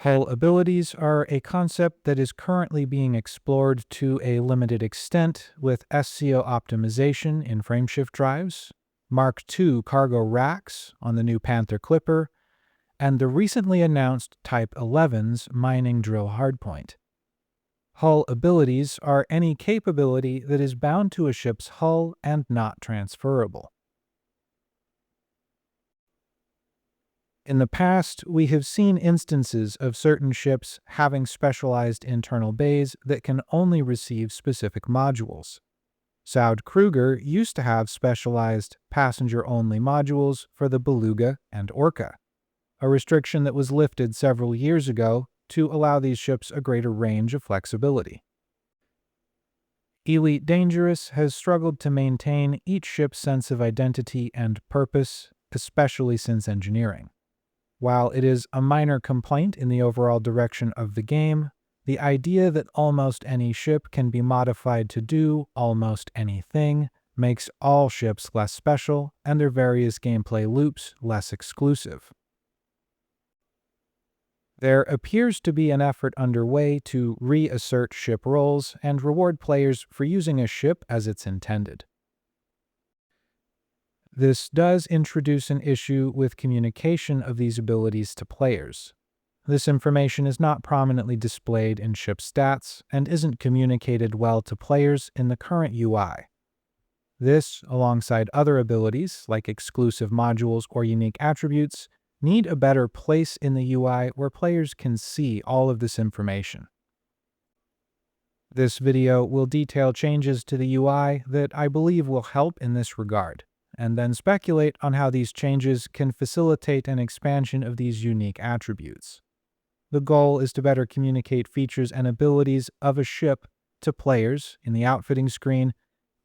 Hull abilities are a concept that is currently being explored to a limited extent with SCO optimization in frameshift drives, Mark II cargo racks on the new Panther Clipper, and the recently announced Type 11's mining drill hardpoint. Hull abilities are any capability that is bound to a ship's hull and not transferable. In the past, we have seen instances of certain ships having specialized internal bays that can only receive specific modules. Sidewinder used to have specialized passenger-only modules for the Beluga and Orca, a restriction that was lifted several years ago to allow these ships a greater range of flexibility. Elite Dangerous has struggled to maintain each ship's sense of identity and purpose, especially since engineering. While it is a minor complaint in the overall direction of the game, the idea that almost any ship can be modified to do almost anything makes all ships less special and their various gameplay loops less exclusive. There appears to be an effort underway to reassert ship roles and reward players for using a ship as it's intended. This does introduce an issue with communication of these abilities to players. This information is not prominently displayed in ship stats and isn't communicated well to players in the current UI. This, alongside other abilities like exclusive modules or unique attributes, need a better place in the UI where players can see all of this information. This video will detail changes to the UI that I believe will help in this regard, and then speculate on how these changes can facilitate an expansion of these unique attributes. The goal is to better communicate features and abilities of a ship to players in the outfitting screen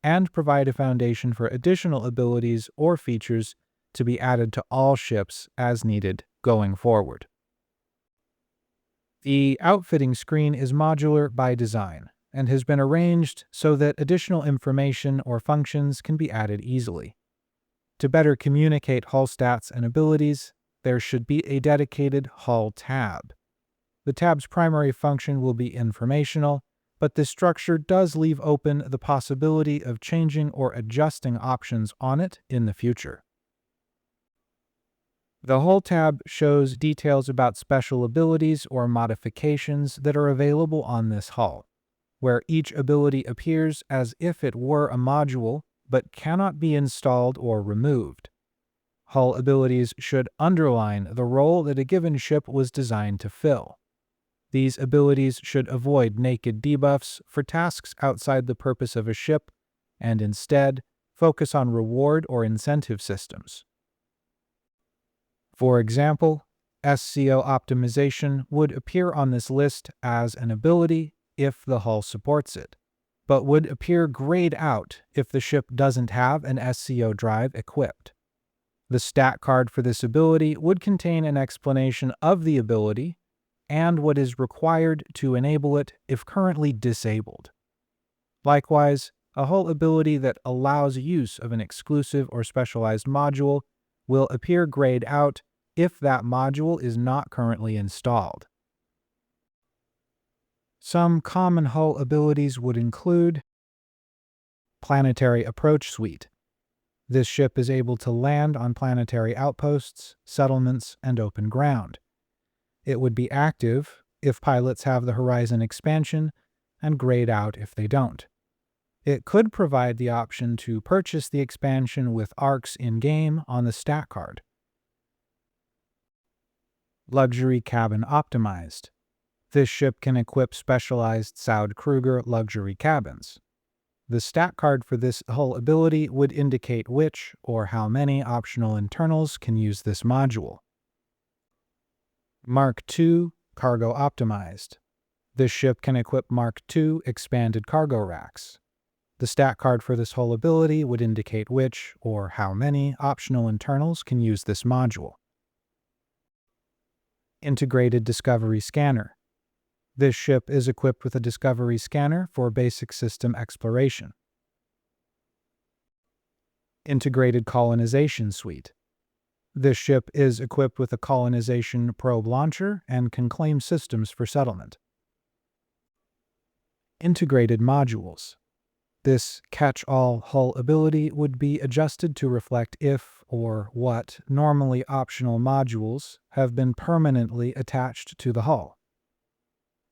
and provide a foundation for additional abilities or features to be added to all ships as needed going forward. The outfitting screen is modular by design and has been arranged so that additional information or functions can be added easily. To better communicate hull stats and abilities, there should be a dedicated hull tab. The tab's primary function will be informational, but this structure does leave open the possibility of changing or adjusting options on it in the future. The Hull tab shows details about special abilities or modifications that are available on this hull, where each ability appears as if it were a module but cannot be installed or removed. Hull abilities should underline the role that a given ship was designed to fill. These abilities should avoid naked debuffs for tasks outside the purpose of a ship and instead focus on reward or incentive systems. For example, SCO optimization would appear on this list as an ability if the hull supports it, but would appear grayed out if the ship doesn't have an SCO drive equipped. The stat card for this ability would contain an explanation of the ability and what is required to enable it if currently disabled. Likewise, a hull ability that allows use of an exclusive or specialized module will appear grayed out if that module is not currently installed. Some common hull abilities would include Planetary Approach Suite. This ship is able to land on planetary outposts, settlements, and open ground. It would be active if pilots have the horizon expansion and grayed out if they don't. It could provide the option to purchase the expansion with arcs in-game on the stat card. Luxury Cabin Optimized. This ship can equip specialized Sidewinder luxury cabins. The stat card for this hull ability would indicate which or how many optional internals can use this module. Mark II Cargo Optimized. This ship can equip Mark II expanded cargo racks. The stat card for this hull ability would indicate which or how many optional internals can use this module. Integrated Discovery Scanner. This ship is equipped with a Discovery Scanner for basic system exploration. Integrated Colonization Suite. This ship is equipped with a colonization probe launcher and can claim systems for settlement. Integrated modules. This catch-all hull ability would be adjusted to reflect if or what normally optional modules have been permanently attached to the hull.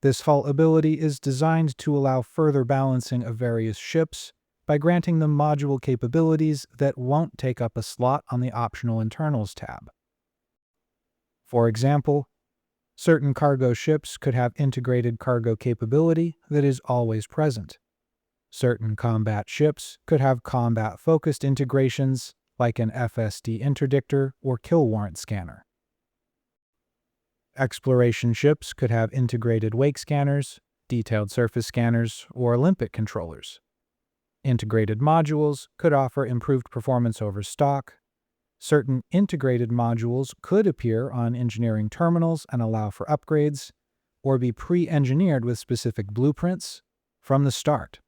This hull ability is designed to allow further balancing of various ships by granting them module capabilities that won't take up a slot on the Optional Internals tab. For example, certain cargo ships could have integrated cargo capability that is always present. Certain combat ships could have combat-focused integrations like an FSD interdictor or kill warrant scanner. Exploration ships could have integrated wake scanners, detailed surface scanners, or Olympic controllers. Integrated modules could offer improved performance over stock. Certain integrated modules could appear on engineering terminals and allow for upgrades, or be pre-engineered with specific blueprints from the start.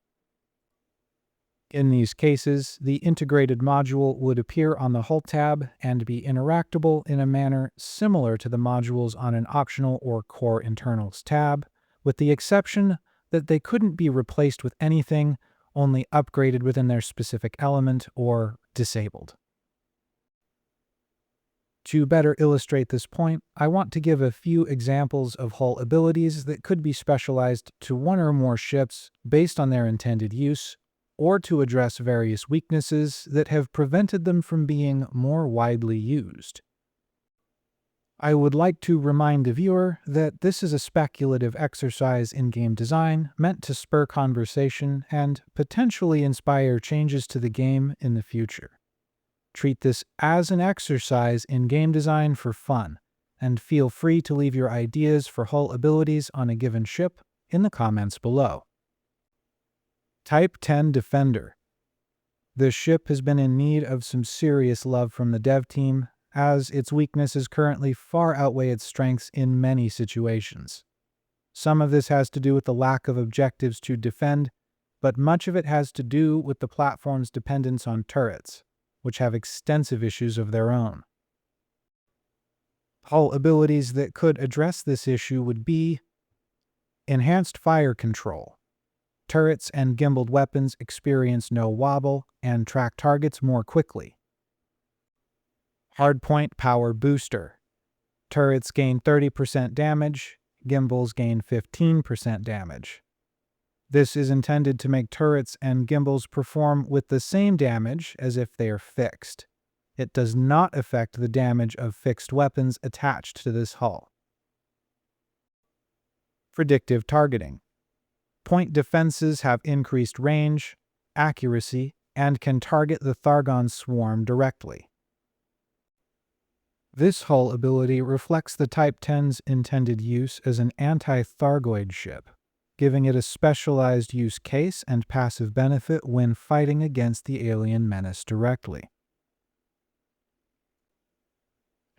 In these cases, the integrated module would appear on the Hull tab and be interactable in a manner similar to the modules on an Optional or Core Internals tab, with the exception that they couldn't be replaced with anything, only upgraded within their specific element or disabled. To better illustrate this point, I want to give a few examples of hull abilities that could be specialized to one or more ships based on their intended use, or to address various weaknesses that have prevented them from being more widely used. I would like to remind the viewer that this is a speculative exercise in game design meant to spur conversation and potentially inspire changes to the game in the future. Treat this as an exercise in game design for fun, and feel free to leave your ideas for hull abilities on a given ship in the comments below. Type 10 Defender. This ship has been in need of some serious love from the dev team, as its weaknesses currently far outweigh its strengths in many situations. Some of this has to do with the lack of objectives to defend, but much of it has to do with the platform's dependence on turrets, which have extensive issues of their own. Hull abilities that could address this issue would be Enhanced Fire Control. Turrets and gimbaled weapons experience no wobble and track targets more quickly. Hardpoint Power Booster. Turrets gain 30% damage, gimbals gain 15% damage. This is intended to make turrets and gimbals perform with the same damage as if they are fixed. It does not affect the damage of fixed weapons attached to this hull. Predictive Targeting. Point defenses have increased range, accuracy, and can target the Thargon swarm directly. This hull ability reflects the Type 10's intended use as an anti-Thargoid ship, giving it a specialized use case and passive benefit when fighting against the alien menace directly.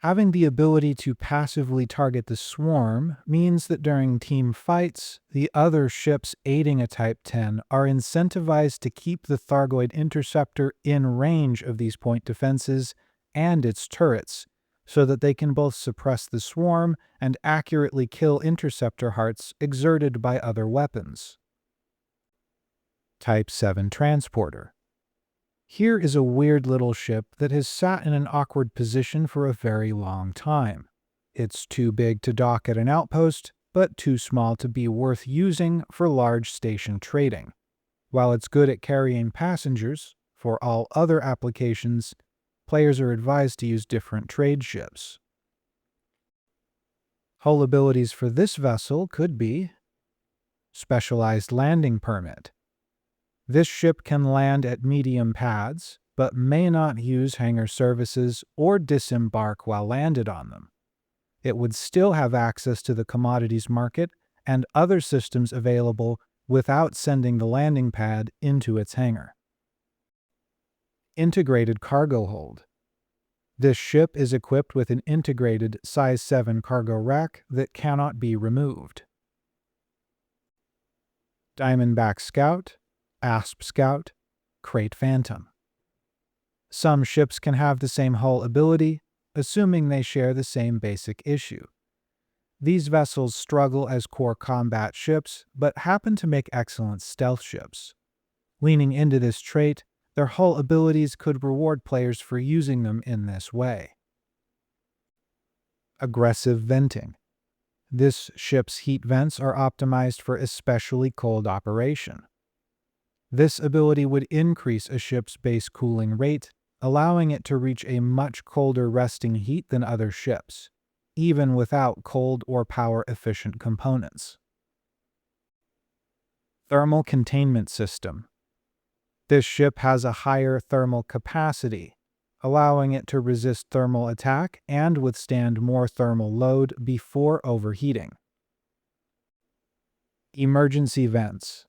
Having the ability to passively target the swarm means that during team fights, the other ships aiding a Type 10 are incentivized to keep the Thargoid interceptor in range of these point defenses and its turrets, so that they can both suppress the swarm and accurately kill interceptor hearts exerted by other weapons. Type 7 Transporter. Here is a weird little ship that has sat in an awkward position for a very long time. It's too big to dock at an outpost, but too small to be worth using for large station trading. While it's good at carrying passengers, for all other applications, players are advised to use different trade ships. Hull abilities for this vessel could be Specialized Landing Permit. This ship can land at medium pads, but may not use hangar services or disembark while landed on them. It would still have access to the commodities market and other systems available without sending the landing pad into its hangar. Integrated Cargo Hold. This ship is equipped with an integrated size 7 cargo rack that cannot be removed. Diamondback Scout, Asp Scout, Crate Phantom. Some ships can have the same hull ability, assuming they share the same basic issue. These vessels struggle as core combat ships, but happen to make excellent stealth ships. Leaning into this trait, their hull abilities could reward players for using them in this way. Aggressive venting. This ship's heat vents are optimized for especially cold operation. This ability would increase a ship's base cooling rate, allowing it to reach a much colder resting heat than other ships, even without cold or power-efficient components. Thermal containment system. This ship has a higher thermal capacity, allowing it to resist thermal attack and withstand more thermal load before overheating. Emergency vents.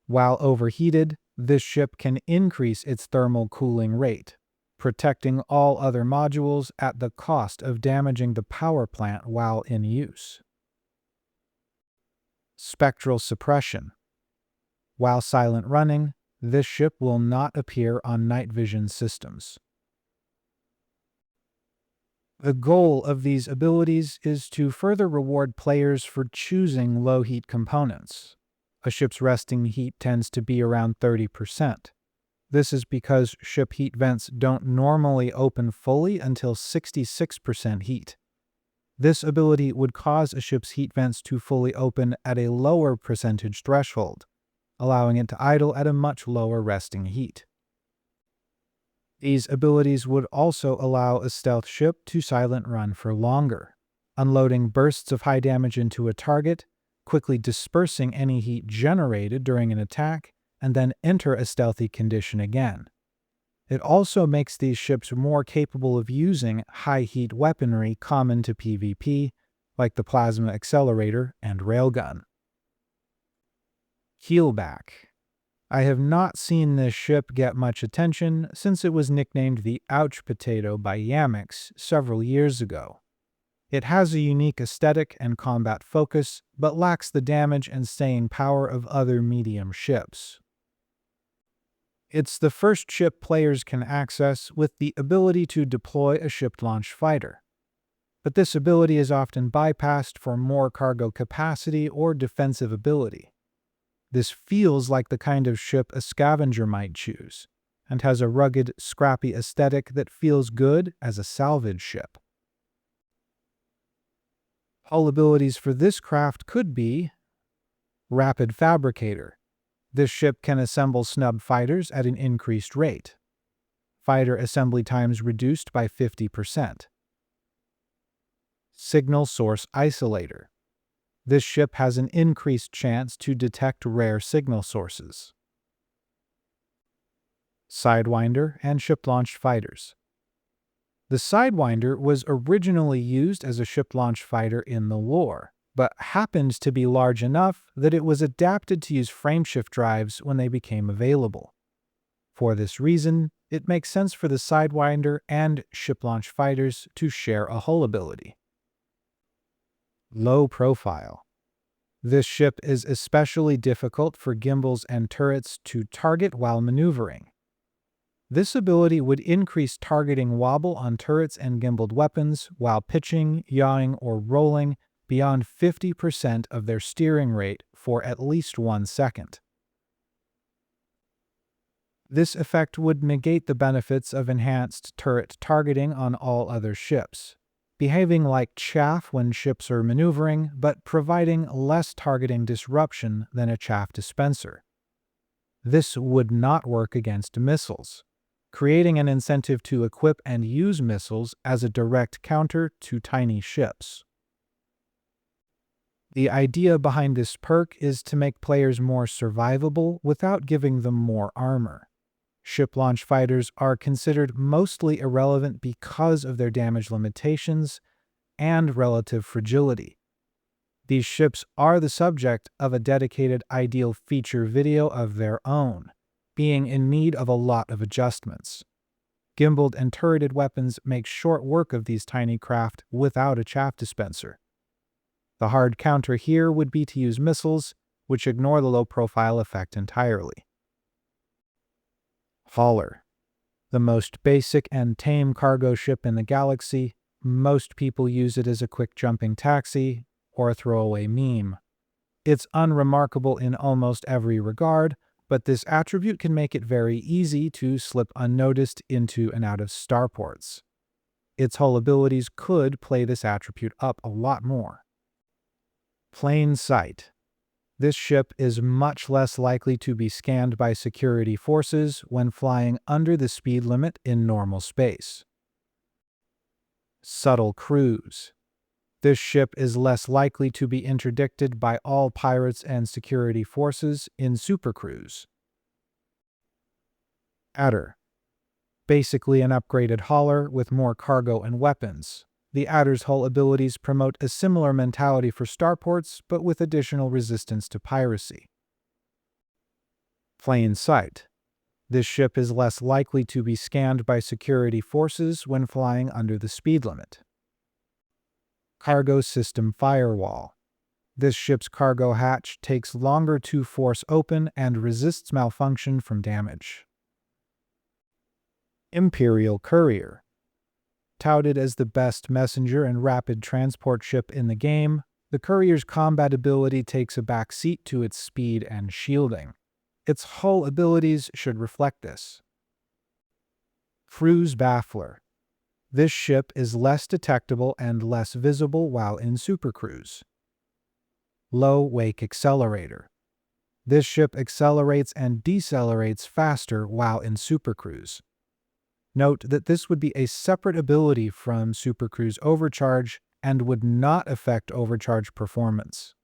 While overheated, this ship can increase its thermal cooling rate, protecting all other modules at the cost of damaging the power plant while in use. Spectral suppression. While silent running, this ship will not appear on night vision systems. The goal of these abilities is to further reward players for choosing low heat components. A ship's resting heat tends to be around 30%. This is because ship heat vents don't normally open fully until 66% heat. This ability would cause a ship's heat vents to fully open at a lower percentage threshold, allowing it to idle at a much lower resting heat. These abilities would also allow a stealth ship to silent run for longer, unloading bursts of high damage into a target, quickly dispersing any heat generated during an attack, and then enter a stealthy condition again. It also makes these ships more capable of using high-heat weaponry common to PvP, like the plasma accelerator and railgun. Keelback. I have not seen this ship get much attention since it was nicknamed the Ouch Potato by Yamix several years ago. It has a unique aesthetic and combat focus, but lacks the damage and staying power of other medium ships. It's the first ship players can access with the ability to deploy a ship-launched fighter. But this ability is often bypassed for more cargo capacity or defensive ability. This feels like the kind of ship a scavenger might choose, and has a rugged, scrappy aesthetic that feels good as a salvage ship. Hull abilities for this craft could be Rapid Fabricator. This ship can assemble snub fighters at an increased rate. Fighter assembly times reduced by 50%. Signal Source Isolator. This ship has an increased chance to detect rare signal sources. Sidewinder and ship-launched fighters. The Sidewinder was originally used as a ship-launched fighter in the lore, but happened to be large enough that it was adapted to use frameshift drives when they became available. For this reason, it makes sense for the Sidewinder and ship-launched fighters to share a hull ability. Low profile. This ship is especially difficult for gimbals and turrets to target while maneuvering. This ability would increase targeting wobble on turrets and gimbaled weapons while pitching, yawing, or rolling beyond 50% of their steering rate for at least 1 second. This effect would negate the benefits of enhanced turret targeting on all other ships, behaving like chaff when ships are maneuvering, but providing less targeting disruption than a chaff dispenser. This would not work against missiles, creating an incentive to equip and use missiles as a direct counter to tiny ships. The idea behind this perk is to make players more survivable without giving them more armor. Ship-launched fighters are considered mostly irrelevant because of their damage limitations and relative fragility. These ships are the subject of a dedicated ideal feature video of their own, being in need of a lot of adjustments. Gimbaled and turreted weapons make short work of these tiny craft without a chaff dispenser. The hard counter here would be to use missiles, which ignore the low-profile effect entirely. Hauler. The most basic and tame cargo ship in the galaxy, most people use it as a quick jumping taxi or a throwaway meme. It's unremarkable in almost every regard, but this attribute can make it very easy to slip unnoticed into and out of starports. Its hull abilities could play this attribute up a lot more. Plain sight. This ship is much less likely to be scanned by security forces when flying under the speed limit in normal space. Subtle cruise. This ship is less likely to be interdicted by all pirates and security forces in supercruise. Adder. Basically an upgraded hauler with more cargo and weapons. The Adder's hull abilities promote a similar mentality for starports, but with additional resistance to piracy. Plain sight. This ship is less likely to be scanned by security forces when flying under the speed limit. Cargo system firewall. This ship's cargo hatch takes longer to force open and resists malfunction from damage. Imperial Courier. Touted as the best messenger and rapid transport ship in the game, the Courier's combat ability takes a back seat to its speed and shielding. Its hull abilities should reflect this. Cruise Baffler. This ship is less detectable and less visible while in supercruise. Low Wake Accelerator. This ship accelerates and decelerates faster while in supercruise. Note that this would be a separate ability from Supercruise Overcharge and would not affect overcharge performance.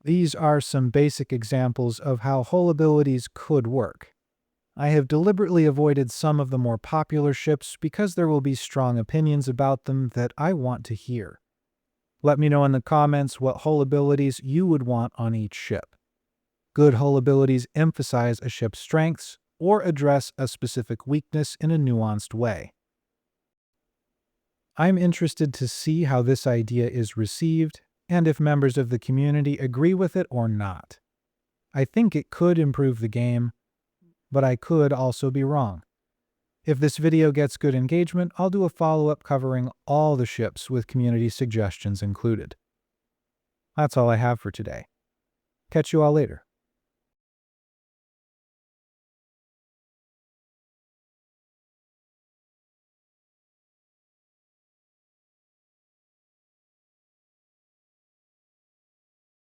These are some basic examples of how hull abilities could work. I have deliberately avoided some of the more popular ships because there will be strong opinions about them that I want to hear. Let me know in the comments what hull abilities you would want on each ship. Good hull abilities emphasize a ship's strengths or address a specific weakness in a nuanced way. I'm interested to see how this idea is received and if members of the community agree with it or not. I think it could improve the game, but I could also be wrong. If this video gets good engagement, I'll do a follow-up covering all the ships with community suggestions included. That's all I have for today. Catch you all later.